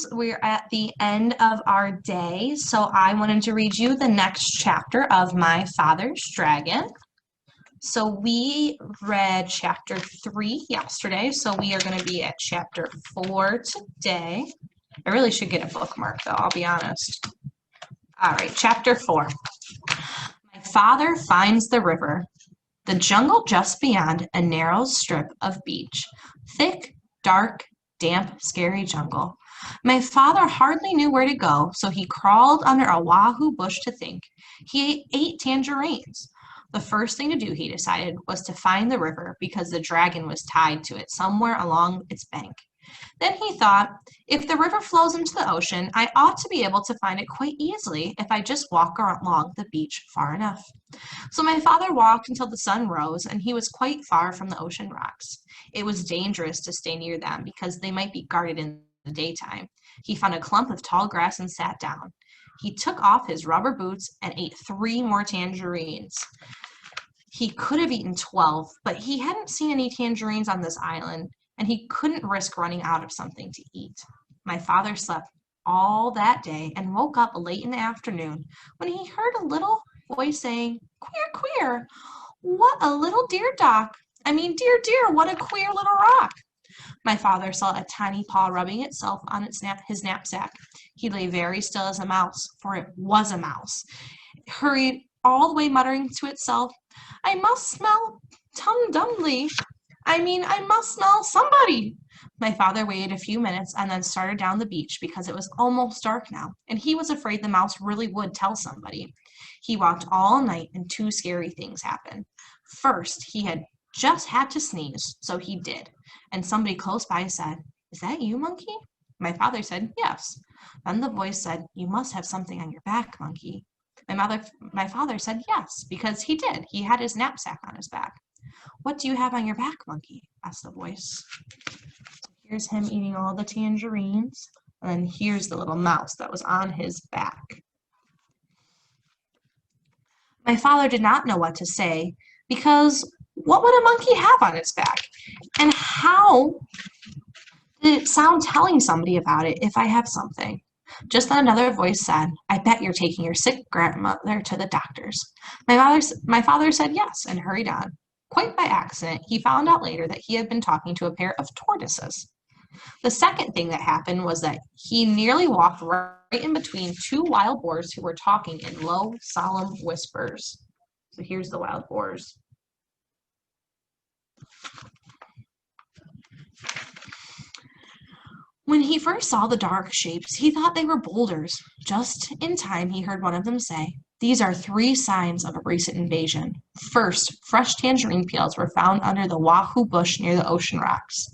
friends, we're at the end of our day, so I wanted to read you the next chapter of My Father's Dragon. So we read chapter 3 yesterday, so we are going to be at chapter 4 today. I really should get a bookmark though, I'll be honest. All right, chapter 4. My father finds the river. The jungle just beyond a narrow strip of beach. Thick, dark, damp, scary jungle. My father hardly knew where to go, so he crawled under a wahoo bush to think. He ate tangerines. The first thing to do, he decided, was to find the river because the dragon was tied to it somewhere along its bank. Then he thought, if the river flows into the ocean, I ought to be able to find it quite easily if I just walk along the beach far enough. So my father walked until the sun rose, and he was quite far from the ocean rocks. It was dangerous to stay near them because they might be guarded in the daytime. He found a clump of tall grass and sat down. He took off his rubber boots and ate 3 more tangerines. He could have eaten 12, but he hadn't seen any tangerines on this island, and he couldn't risk running out of something to eat. My father slept all that day and woke up late in the afternoon when he heard a little voice saying, "Queer, queer, what a little dear dear, dear, what a queer little rock." My father saw a tiny paw rubbing itself on his knapsack. He lay very still as a mouse, for it was a mouse. It hurried all the way muttering to itself, "I must smell I must smell somebody." My father waited a few minutes and then started down the beach because it was almost dark now, and he was afraid the mouse really would tell somebody. He walked all night, and 2 scary things happened. First, he had just had to sneeze, so he did, and somebody close by said, "Is that you, Monkey?" My father said, "Yes." Then the voice said, "You must have something on your back, Monkey." My father said yes, because he did. He had his knapsack on his back. "What do you have on your back, Monkey?" asked the voice. So here's him eating all the tangerines, and then here's the little mouse that was on his back. My father did not know what to say, because what would a monkey have on its back? And how did it sound telling somebody about it if I have something? Just then another voice said, "I bet you're taking your sick grandmother to the doctor's." My father said yes and hurried on. Quite by accident, he found out later that he had been talking to a pair of tortoises. The second thing that happened was that he nearly walked right in between 2 wild boars who were talking in low, solemn whispers. So here's the wild boars. When he first saw the dark shapes, he thought they were boulders. Just in time, he heard one of them say, "These are 3 signs of a recent invasion. First, fresh tangerine peels were found under the wahoo bush near the ocean rocks.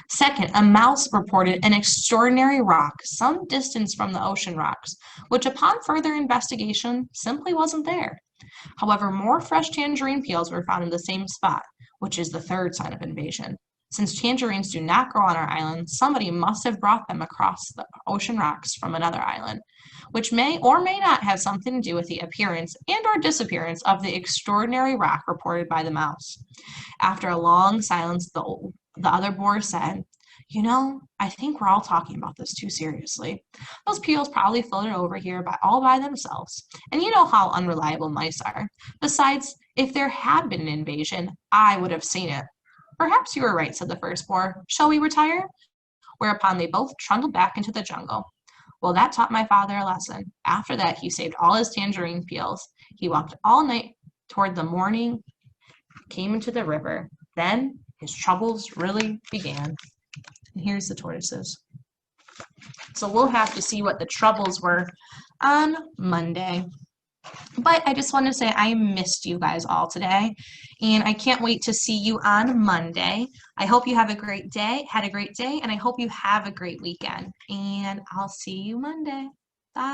Second, a mouse reported an extraordinary rock some distance from the ocean rocks, which upon further investigation simply wasn't there. However, more fresh tangerine peels were found in the same spot, which is the third sign of invasion. Since tangerines do not grow on our island, somebody must have brought them across the ocean rocks from another island, which may or may not have something to do with the appearance and or disappearance of the extraordinary rock reported by the mouse." After a long silence, the other boar said, I think we're all talking about this too seriously. Those peels probably floated over here all by themselves, and you know how unreliable mice are. Besides, if there had been an invasion, I would have seen it." "Perhaps you were right," said the first boar. "Shall we retire?" Whereupon they both trundled back into the jungle. Well, that taught my father a lesson. After that, he saved all his tangerine peels. He walked all night toward the morning, came into the river. Then his troubles really began. And here's the tortoises. So we'll have to see what the troubles were on Monday. But I just want to say I missed you guys all today, and I can't wait to see you on Monday. I hope you have a great day, and I hope you have a great weekend, and I'll see you Monday.